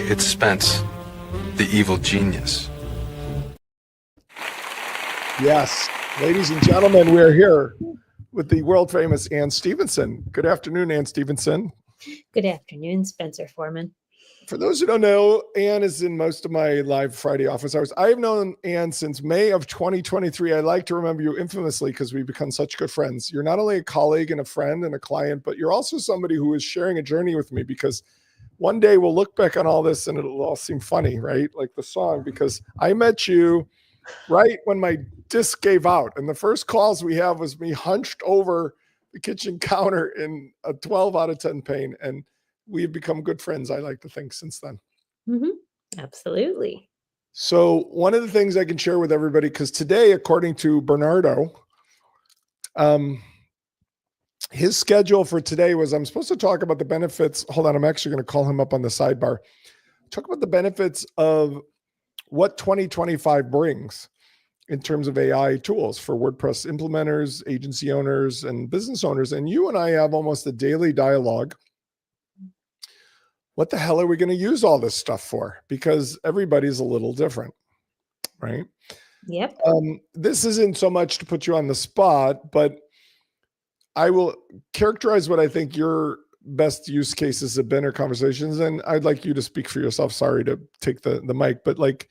it's Spence, the evil genius. Yes, ladies and gentlemen, we're here with the world famous Anne Stephenson. Good afternoon, Anne Stephenson. Good afternoon, Spencer Foreman. For those who don't know, Anne is in most of my live Friday office hours. I've known Anne since May of 2023. I like to remember you infamously because we've become such good friends. You're not only a colleague and a friend and a client, but you're also somebody who is sharing a journey with me, because one day we'll look back on all this and it'll all seem funny, right? Like the song, because I met you right when my disc gave out. And the first calls we have was me hunched over the kitchen counter in a 12 out of 10 pain. And we've become good friends, I like to think, since then. Mm-hmm. Absolutely. So one of the things I can share with everybody, because today, according to Bernardo, his schedule for today was, I'm supposed to talk about the benefits. Hold on, I'm actually going to call him up on the sidebar. Talk about the benefits of what 2025 brings in terms of AI tools for WordPress implementers, agency owners, and business owners. And you and I have almost a daily dialogue. What the hell are we going to use all this stuff for? Because everybody's a little different, right? Yep. This isn't so much to put you on the spot, but I will characterize what I think your best use cases have been or conversations. And I'd like you to speak for yourself. Sorry to take the mic, but like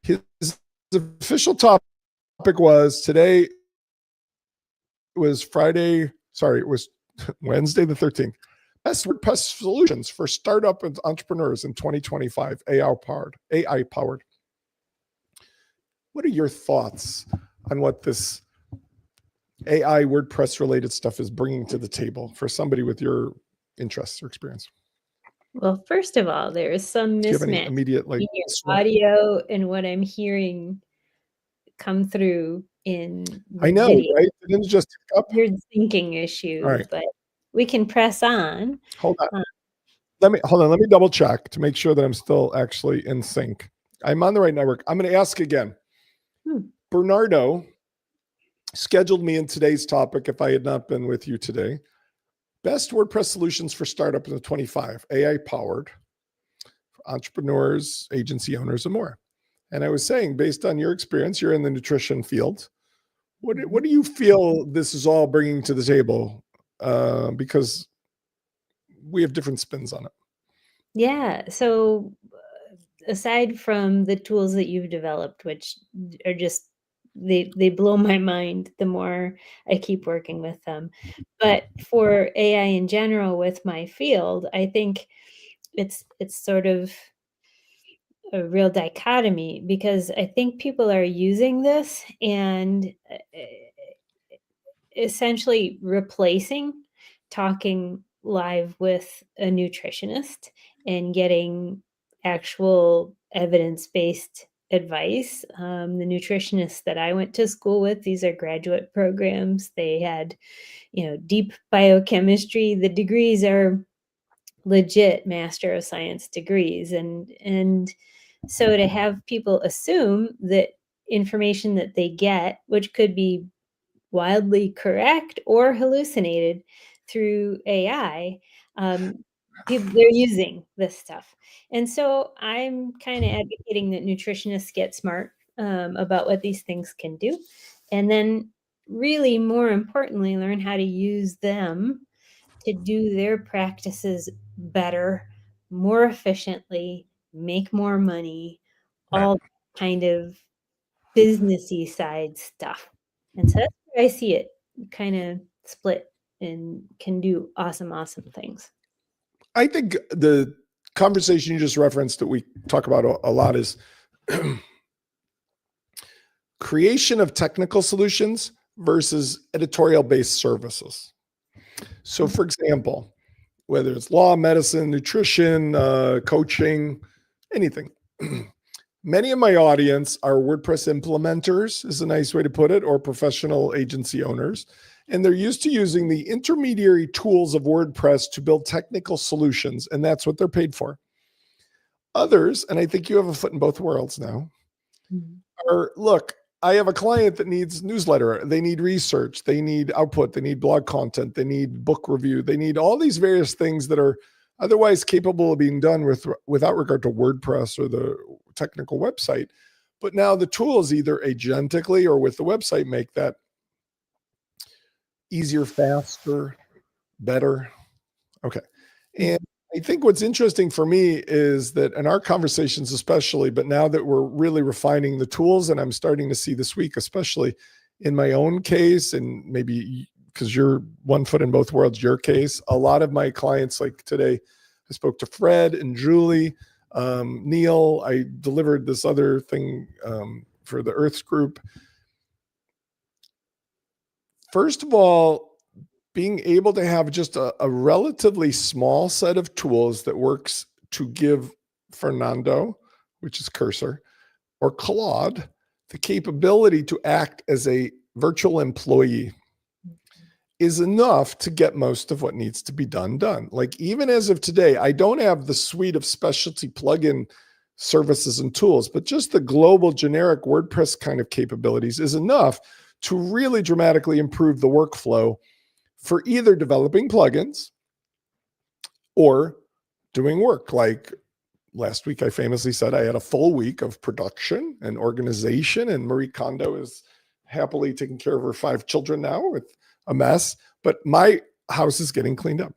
his official topic was today was Friday. Sorry, it was Wednesday the 13th. Best WordPress solutions for startup and entrepreneurs in 2025, AI powered. What are your thoughts on what this AI WordPress related stuff is bringing to the table for somebody with your interests or experience? Well, first of all, there is some mismatch immediate, like, in your audio and what I'm hearing come through in the I know, video. right? It didn't just up. You're thinking issues, All right. but we can press on. Hold on. Let me double check to make sure that I'm still actually in sync. I'm on the right network. I'm going to ask again. Bernardo scheduled me in today's topic, if I had not been with you today. Best WordPress solutions for startup in the 25, AI powered, entrepreneurs, agency owners, and more. And I was saying, based on your experience, you're in the nutrition field. What do you feel this is all bringing to the table? Because we have different spins on it. Yeah. So aside from the tools that you've developed, which are just, they blow my mind the more I keep working with them. But for AI in general with my field, I think it's sort of a real dichotomy, because I think people are using this and essentially replacing talking live with a nutritionist and getting actual evidence-based advice. The nutritionists that I went to school with, these are graduate programs. They had, deep biochemistry. The degrees are legit Master of Science degrees. And so to have people assume that information that they get, which could be wildly correct or hallucinated through AI, they're using this stuff. And so I'm kind of advocating that nutritionists get smart about what these things can do. And then really, more importantly, learn how to use them to do their practices better, more efficiently, make more money, all kind of businessy side stuff. And so that's where I see it kind of split and can do awesome things. I think the conversation you just referenced that we talk about a lot is creation of technical solutions versus editorial-based services. So for example, whether it's law, medicine, nutrition, coaching, anything. Many of my audience are WordPress implementers, is a nice way to put it, or professional agency owners. And they're used to using the intermediary tools of WordPress to build technical solutions, and that's what they're paid for. Others, and I think you have a foot in both worlds now, are, look, I have a client that needs newsletter. They need research. They need output. They need blog content. They need book review. They need all these various things that are otherwise capable of being done without regard to WordPress or the technical website. But now the tools either agentically or with the website make that easier, faster, better. Okay. And I think what's interesting for me is that in our conversations, especially, but now that we're really refining the tools, and I'm starting to see this week, especially in my own case, and maybe because you're one foot in both worlds, your case, a lot of my clients, like today, I spoke to Fred and Julie, Neil. I delivered this other thing for the Earths group. First of all, being able to have just a relatively small set of tools that works to give Fernando, which is Cursor, or Claude, the capability to act as a virtual employee is enough to get most of what needs to be done. Like even as of today, I don't have the suite of specialty plugin services and tools, but just the global generic WordPress kind of capabilities is enough to really dramatically improve the workflow for either developing plugins or doing work. Like last week, I famously said I had a full week of production and organization, and Marie Kondo is happily taking care of her 5 children now with a mess, but my house is getting cleaned up.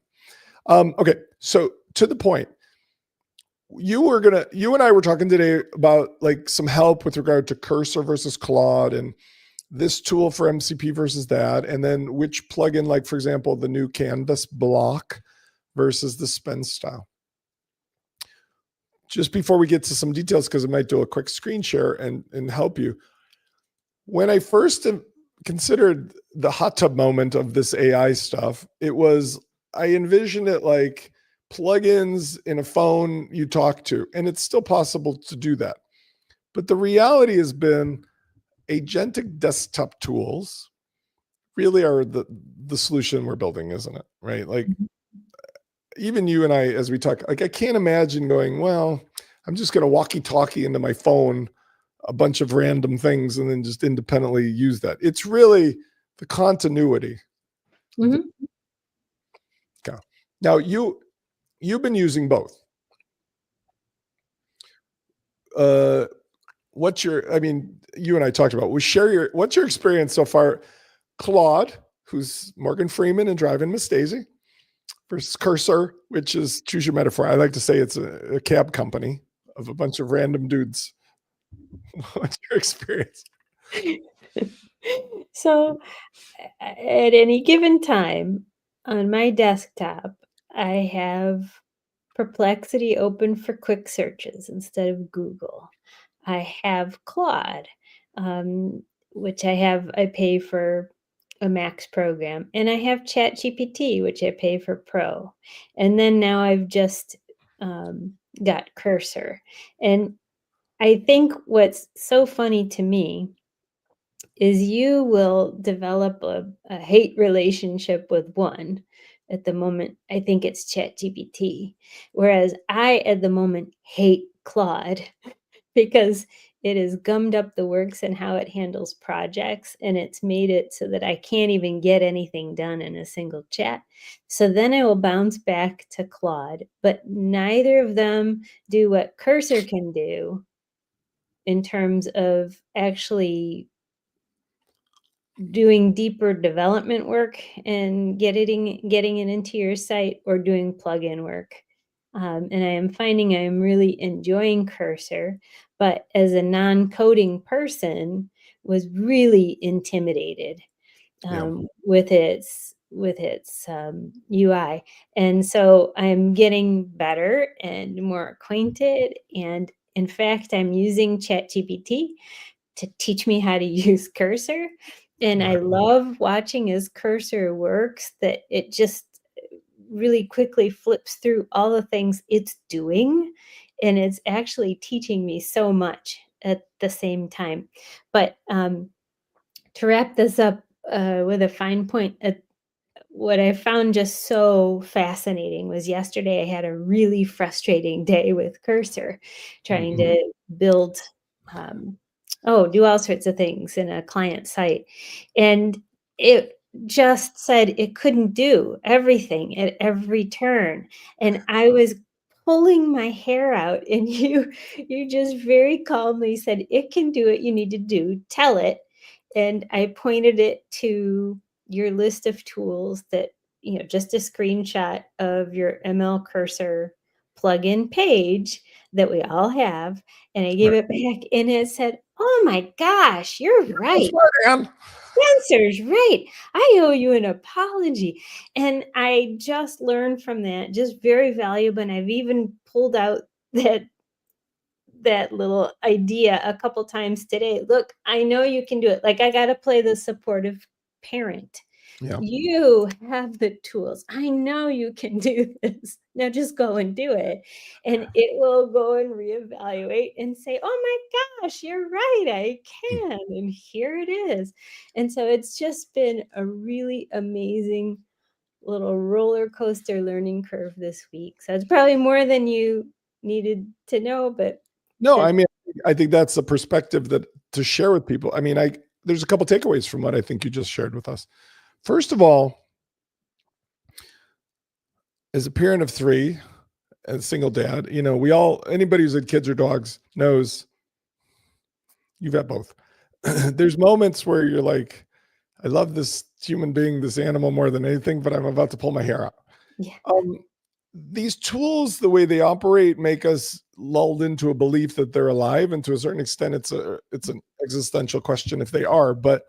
Okay, so to the point, you and I were talking today about like some help with regard to Cursor versus Claude and this tool for MCP versus that, and then which plugin, like for example, the new Canvas block versus the Spence style. Just before we get to some details, because I might do a quick screen share and help you. When I first considered the hot tub moment of this AI stuff, I envisioned it like plugins in a phone you talk to, and it's still possible to do that. But the reality has been agentic desktop tools really are the solution we're building, isn't it? Right? Like even you and I, as we talk, like I can't imagine going, well, I'm just going to walkie-talkie into my phone a bunch of random things and then just independently use that. It's really the continuity. Mm-hmm. Okay. Now you've been using both. You and I talked about, what's your experience so far? Claude, who's Morgan Freeman and Driving Miss Daisy, versus Cursor, which is, choose your metaphor. I like to say it's a cab company of a bunch of random dudes. What's your experience? So at any given time on my desktop, I have Perplexity open for quick searches instead of Google. I have Claude, which I pay for a Max program, and I have ChatGPT, which I pay for Pro. And then now I've just got Cursor. And I think what's so funny to me is you will develop a hate relationship with one. At the moment, I think it's ChatGPT, whereas I, at the moment, hate Claude because it has gummed up the works and how it handles projects, and it's made it so that I can't even get anything done in a single chat. So then I will bounce back to Claude, but neither of them do what Cursor can do in terms of actually doing deeper development work and getting it into your site, or doing plugin work. And I am finding I am really enjoying Cursor, but as a non-coding person, was really intimidated with its UI. And so I'm getting better and more acquainted. And in fact, I'm using ChatGPT to teach me how to use Cursor. And I love watching as Cursor works, that it just really quickly flips through all the things it's doing. And it's actually teaching me so much at the same time. But to wrap this up with a fine point, what I found just so fascinating was yesterday I had a really frustrating day with Cursor, trying to build do all sorts of things in a client site. And just said it couldn't do everything at every turn. And I was pulling my hair out, and you just very calmly said, "It can do what you need to do. Tell it." And I pointed it to your list of tools that, just a screenshot of your ML cursor plugin page that we all have. And I gave Right. it back, and it said, "Oh my gosh, you're That's right. right, Anne. Spencer's right. I owe you an apology." And I just learned from that, just very valuable. And I've even pulled out that little idea a couple times today. Look, I know you can do it. Like, I got to play the supportive parent. Yeah. You have the tools. I know you can do this. Now just go and do it. And it will go and reevaluate and say, "Oh my gosh, you're right. I can." And here it is. And so it's just been a really amazing little roller coaster learning curve this week. So it's probably more than you needed to know, but No, that's I mean, I think that's a perspective that to share with people. I mean, there's a couple takeaways from what I think you just shared with us. First of all, as a parent of 3 and a single dad, anybody who's had kids or dogs knows you've had both. There's moments where you're like, I love this human being, this animal more than anything, but I'm about to pull my hair out. yeah. These tools, the way they operate, make us lulled into a belief that they're alive. And to a certain extent, it's an existential question if they are, but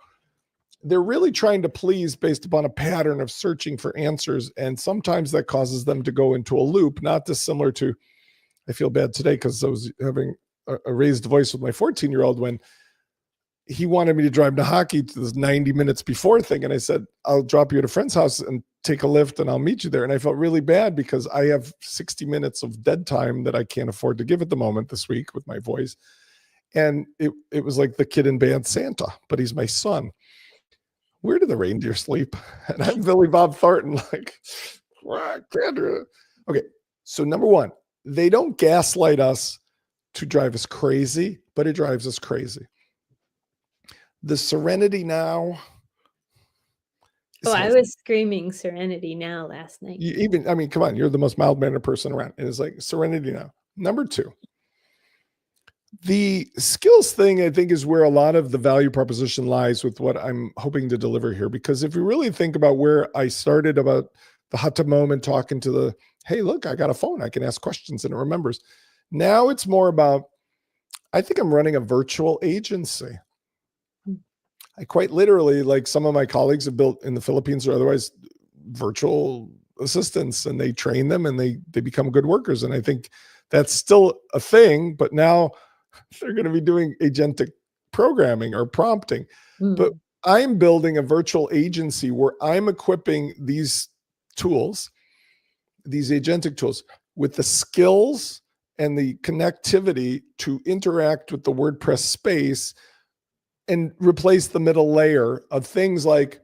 they're really trying to please based upon a pattern of searching for answers. And sometimes that causes them to go into a loop, not dissimilar to, I feel bad today because I was having a raised voice with my 14-year-old when he wanted me to drive to hockey to this 90 minutes before thing. And I said, I'll drop you at a friend's house and take a lift and I'll meet you there. And I felt really bad because I have 60 minutes of dead time that I can't afford to give at the moment this week with my voice. And it was like the kid in Bad Santa, but he's my son. Where do the reindeer sleep? And I'm Billy Bob Thornton, like, okay. So number one, they don't gaslight us to drive us crazy, but it drives us crazy. The Serenity Now. I was screaming Serenity Now last night. Come on, you're the most mild-mannered person around. And it's like Serenity Now. Number 2, the skills thing, I think, is where a lot of the value proposition lies with what I'm hoping to deliver here. Because if you really think about where I started about the hot moment, talking to hey, look, I got a phone. I can ask questions and it remembers. Now it's more about, I think I'm running a virtual agency. I quite literally, like some of my colleagues have built in the Philippines or otherwise, virtual assistants, and they train them and they become good workers. And I think that's still a thing, but now they're going to be doing agentic programming or prompting. But I'm building a virtual agency where I'm equipping these tools, these agentic tools, with the skills and the connectivity to interact with the WordPress space and replace the middle layer of things like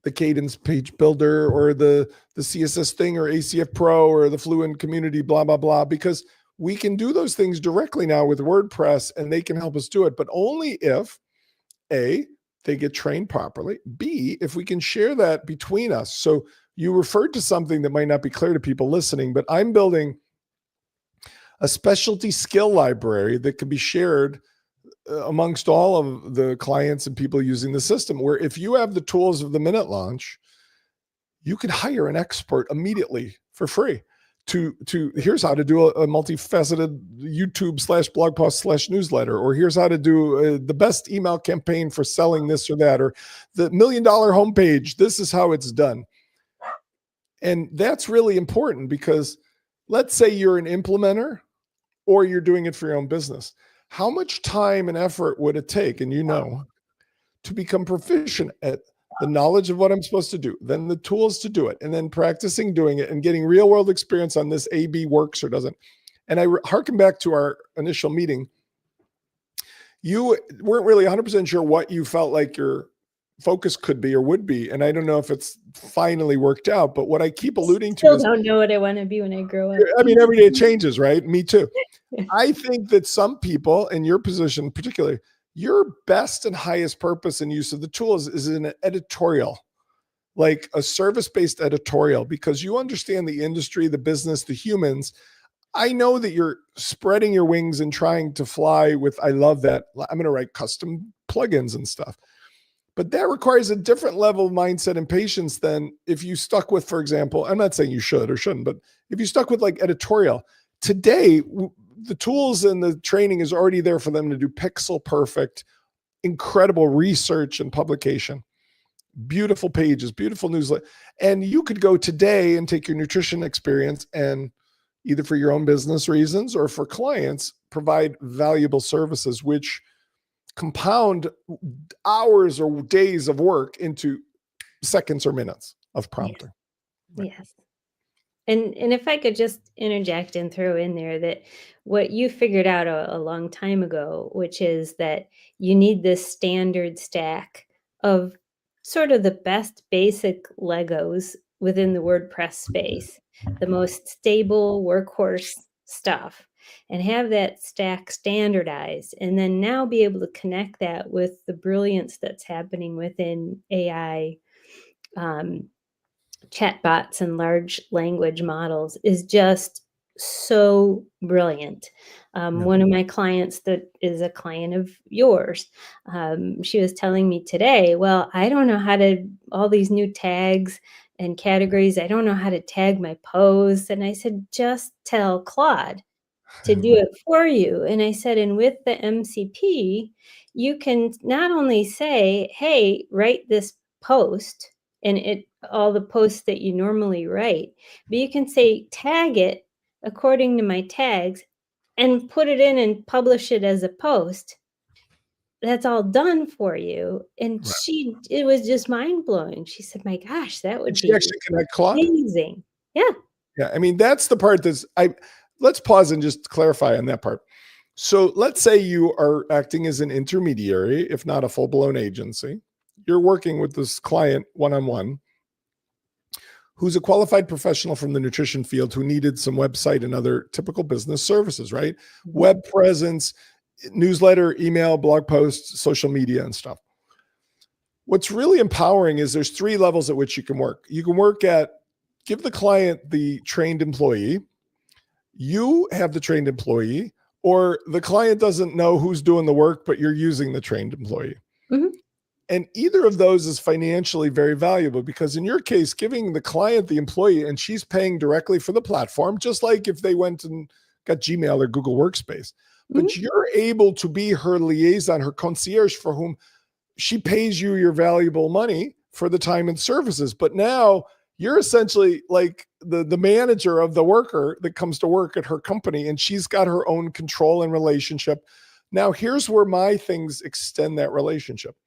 the Cadence page builder or the CSS thing or ACF Pro or the Fluent community, blah, blah, blah, because we can do those things directly now with WordPress and they can help us do it, but only if A, they get trained properly, B, if we can share that between us. So you referred to something that might not be clear to people listening, but I'm building a specialty skill library that can be shared amongst all of the clients and people using the system, where if you have the tools of the minute launch, you could hire an expert immediately for free to here's how to do a multifaceted YouTube/blog post/newsletter, or here's how to do the best email campaign for selling this or that, or the $1 million homepage. This is how it's done. And that's really important because let's say you're an implementer or you're doing it for your own business. How much time and effort would it take, and to become proficient at the knowledge of what I'm supposed to do, then the tools to do it, and then practicing doing it and getting real world experience on this A/B works or doesn't. And I harken back to our initial meeting. You weren't really 100% sure what you felt like your focus could be or would be. And I don't know if it's finally worked out, but what I keep alluding to is, I don't know what I want to be when I grow up. I mean, every day it changes, right? Me too. I think that some people in your position, particularly, your best and highest purpose and use of the tools is in an editorial like a service-based editorial, because you understand the industry, the business, the humans. I know that you're spreading your wings and trying to fly with, I love that. I'm going to write custom plugins and stuff. But that requires a different level of mindset and patience than if you stuck with, for example, I'm not saying you should or shouldn't, but if you stuck with like editorial, today, the tools and the training is already there for them to do pixel perfect, incredible research and publication, beautiful pages, beautiful newsletter. And you could go today and take your nutrition experience and either for your own business reasons or for clients, provide valuable services, which compound hours or days of work into seconds or minutes of prompting. Yes. And if I could just interject and throw in there that what you figured out a long time ago, which is that you need this standard stack of sort of the best basic Legos within the WordPress space, the most stable workhorse stuff, and have that stack standardized, and then now be able to connect that with the brilliance that's happening within AI chatbots and large language models is just so brilliant. One of my clients that is a client of yours, she was telling me today, well, I don't know how to, all these new tags and categories, I don't know how to tag my posts. And I said, just tell Claude to do it for you. And I said, and with the MCP, you can not only say, hey, write this post and all the posts that you normally write, but you can say, tag it according to my tags and put it in and publish it as a post. That's all done for you. And it was just mind blowing. She said, my gosh, that would Did she be actually connect Claude? amazing. Yeah. Yeah. I mean, that's the part let's pause and just clarify on that part. So let's say you are acting as an intermediary, if not a full-blown agency. You're working with this client one-on-one who's a qualified professional from the nutrition field who needed some website and other typical business services, right? Web presence, newsletter, email, blog posts, social media and stuff. What's really empowering is there's 3 levels at which you can work. You can work at, give the client the trained employee, you have the trained employee, or the client doesn't know who's doing the work, but you're using the trained employee. Mm-hmm. And either of those is financially very valuable because in your case, giving the client the employee and she's paying directly for the platform, just like if they went and got Gmail or Google Workspace, but you're able to be her liaison, her concierge for whom she pays you your valuable money for the time and services. But now you're essentially like the manager of the worker that comes to work at her company, and she's got her own control and relationship. Now, here's where my things extend that relationship.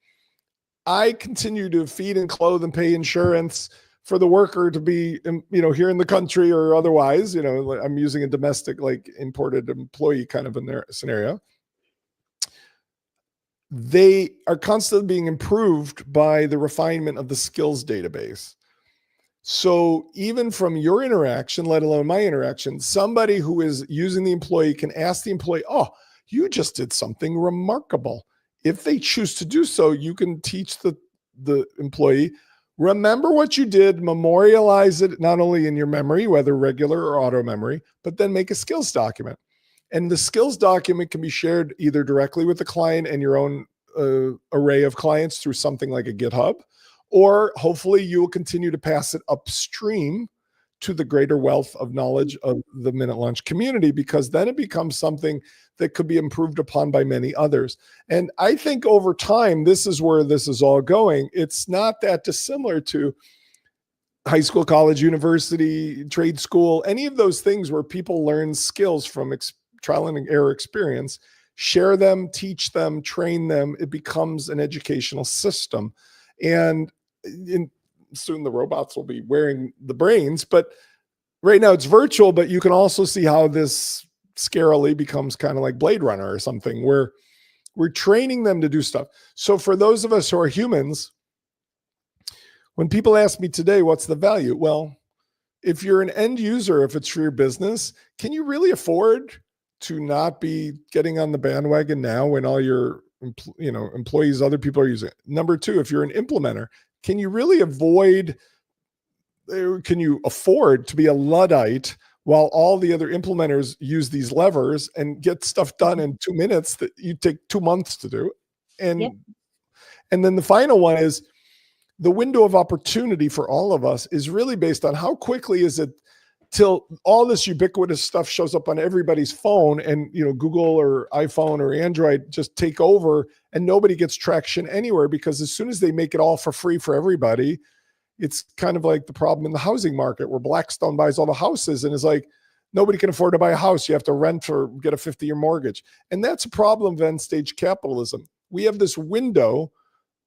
I continue to feed and clothe and pay insurance for the worker to be, here in the country or otherwise. I'm using a domestic, like imported employee kind of in their scenario. They are constantly being improved by the refinement of the skills database. So even from your interaction, let alone my interaction, somebody who is using the employee can ask the employee, oh, you just did something remarkable. If they choose to do so, you can teach the employee, remember what you did, memorialize it, not only in your memory, whether regular or auto memory, but then make a skills document. And the skills document can be shared either directly with the client and your own array of clients through something like a GitHub, or hopefully you will continue to pass it upstream to the greater wealth of knowledge of the Minute Lunch community, because then it becomes something that could be improved upon by many others. And I think over time, this is where this is all going. It's not that dissimilar to high school, college, university, trade school, any of those things where people learn skills from trial and error experience, share them, teach them, train them. It becomes an educational system. And soon the robots will be wearing the brains, but right now it's virtual, but you can also see how this scarily becomes kind of like Blade Runner or something, where we're training them to do stuff. So for those of us who are humans, when people ask me today, what's the value? Well, if you're an end user, if it's for your business, can you really afford to not be getting on the bandwagon now when all your employees, other people are using it? Number 2, if you're an implementer, can you really can you afford to be a Luddite while all the other implementers use these levers and get stuff done in 2 minutes that you take 2 months to do? Yep. And then the final one is the window of opportunity for all of us is really based on how quickly is it till all this ubiquitous stuff shows up on everybody's phone, and Google or iPhone or Android just take over and nobody gets traction anywhere, because as soon as they make it all for free for everybody, it's kind of like the problem in the housing market where Blackstone buys all the houses and is like, nobody can afford to buy a house. You have to rent or get a 50-year mortgage. And that's a problem of end stage capitalism. We have this window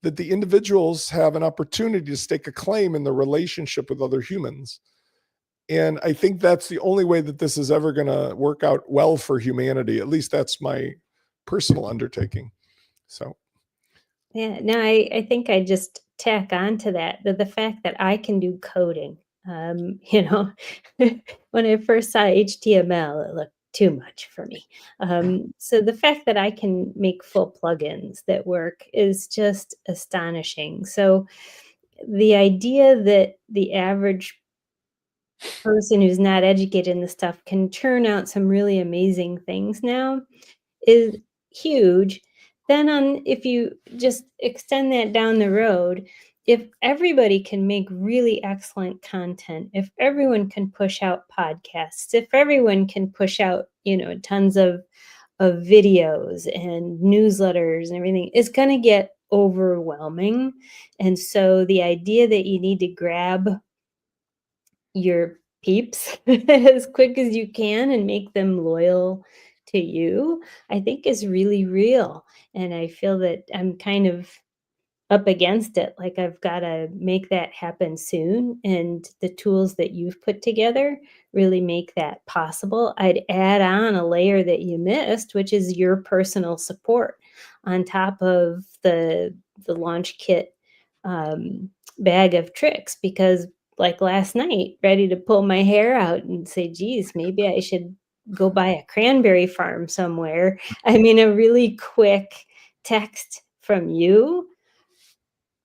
that the individuals have an opportunity to stake a claim in the relationship with other humans. And I think that's the only way that this is ever going to work out well for humanity. At least that's my personal undertaking. So. Yeah, no, I think I just tack on to that, the fact that I can do coding. When I first saw HTML, it looked too much for me. So the fact that I can make full plugins that work is just astonishing. So the idea that the average person who's not educated in this stuff can turn out some really amazing things now is huge. Then if you just extend that down the road, if everybody can make really excellent content, if everyone can push out podcasts, if everyone can push out, tons of videos and newsletters and everything, it's going to get overwhelming. And so the idea that you need to grab your peeps as quick as you can and make them loyal to you, I think is really real. And I feel that I'm kind of up against it. Like I've got to make that happen soon. And the tools that you've put together really make that possible. I'd add on a layer that you missed, which is your personal support on top of the launch kit bag of tricks, because like last night, ready to pull my hair out and say, geez, maybe I should go buy a cranberry farm somewhere. I mean, a really quick text from you,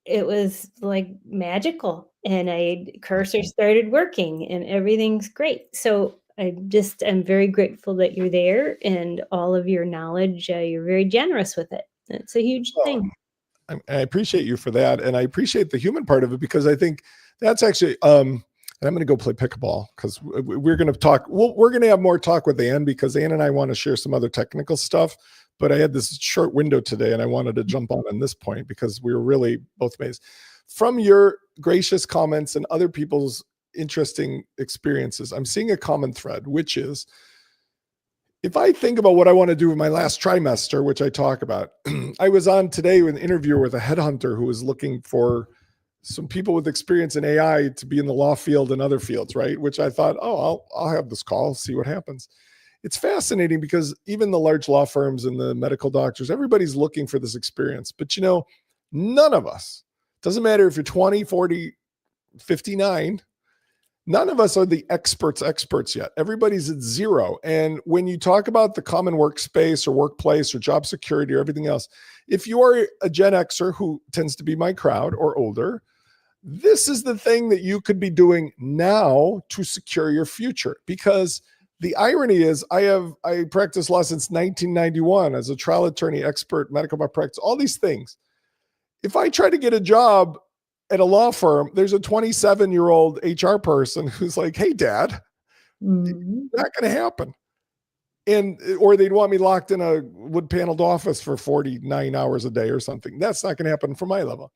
it was like magical. And cursor started working and everything's great. So I'm very grateful that you're there, and all of your knowledge, you're very generous with it. It's a huge thing. I appreciate you for that. And I appreciate the human part of it, because I think that's actually, and I'm going to go play pickleball because we're going to talk. We're going to have more talk with Anne, because Anne and I want to share some other technical stuff. But I had this short window today and I wanted to jump on this point because we were really both amazed. From your gracious comments and other people's interesting experiences, I'm seeing a common thread, which is, if I think about what I want to do with my last trimester, which I talk about, I was on today with an interview with a headhunter who was looking for some people with experience in AI to be in the law field and other fields, right? Which I thought, oh, I'll have this call, see what happens. It's fascinating because even the large law firms and the medical doctors, everybody's looking for this experience. But none of us, doesn't matter if you're 20, 40, 59, none of us are the experts yet. Everybody's at zero. And when you talk about the common workspace or workplace or job security or everything else, if you are a Gen Xer, who tends to be my crowd, or older, this is the thing that you could be doing now to secure your future. Because the irony is, I practiced law since 1991 as a trial attorney, expert, medical malpractice, all these things. If I try to get a job at a law firm, there's a 27-year-old HR person who's like, hey, Dad, not going to happen. Or they'd want me locked in a wood paneled office for 49 hours a day or something. That's not going to happen for my level.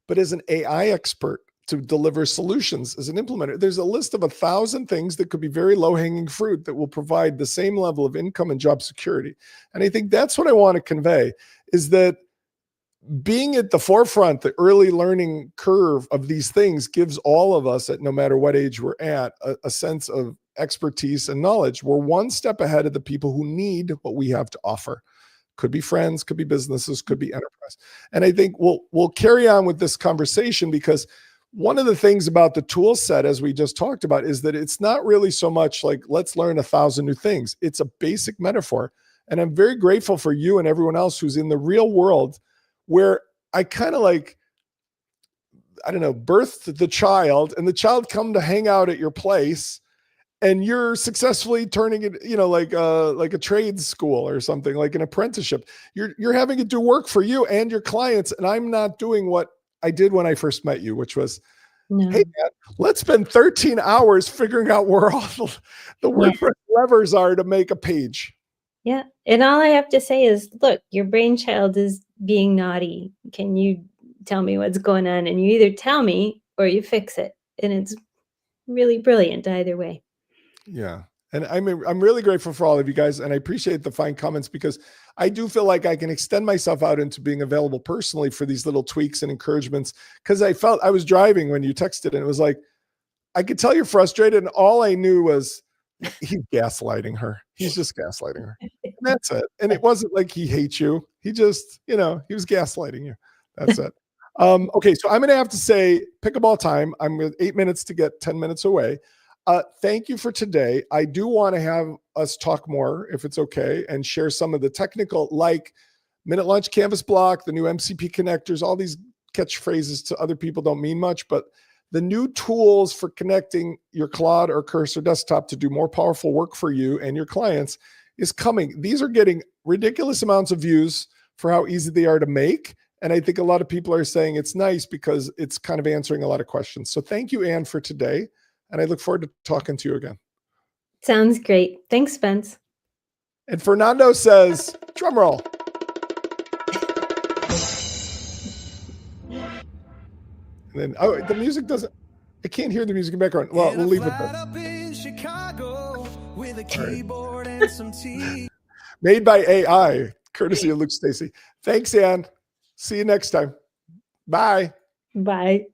But as an AI expert to deliver solutions as an implementer, there's a list of 1,000 things that could be very low hanging fruit that will provide the same level of income and job security. And I think that's what I want to convey, is that being at the forefront, the early learning curve of these things gives all of us, at no matter what age we're at, a sense of expertise and knowledge. We're one step ahead of the people who need what we have to offer. Could be friends, could be businesses, could be enterprise. And I think we'll carry on with this conversation, because one of the things about the tool set, as we just talked about, is that it's not really so much like, let's learn 1,000 new things. It's a basic metaphor. And I'm very grateful for you and everyone else who's in the real world, where I kind of like, I don't know, birthed the child, and the child come to hang out at your place, and you're successfully turning it, like a trade school or something, like an apprenticeship. You're having it do work for you and your clients, and I'm not doing what I did when I first met you, which was, No. hey, man, let's spend 13 hours figuring out where all the WordPress levers are to make a page. Yeah. And all I have to say is, look, your brainchild is being naughty. Can you tell me what's going on? And you either tell me or you fix it. And it's really brilliant either way. Yeah. And I'm really grateful for all of you guys. And I appreciate the fine comments, because I do feel like I can extend myself out into being available personally for these little tweaks and encouragements. Because I felt I was driving when you texted, and it was like, I could tell you're frustrated. And all I knew was he's gaslighting her. He's just gaslighting her. And that's it. And it wasn't like he hates you. He just, he was gaslighting you. That's it. Okay. So I'm going to have to say pickleball time. I'm with 8 minutes to get 10 minutes away. Thank you for today. I do want to have us talk more, if it's okay, and share some of the technical, like minute launch canvas block, the new MCP connectors, all these catchphrases to other people don't mean much, but the new tools for connecting your Claude or Cursor desktop to do more powerful work for you and your clients is coming. These are getting ridiculous amounts of views for how easy they are to make. And I think a lot of people are saying it's nice because it's kind of answering a lot of questions. So thank you, Anne, for today. And I look forward to talking to you again. Sounds great. Thanks, Spence. And Fernando says, drum roll. And then, the music doesn't, I can't hear the music in the background. Well, we'll leave it there. Made by AI, courtesy of Luke Stacy. Thanks, Anne. See you next time. Bye. Bye.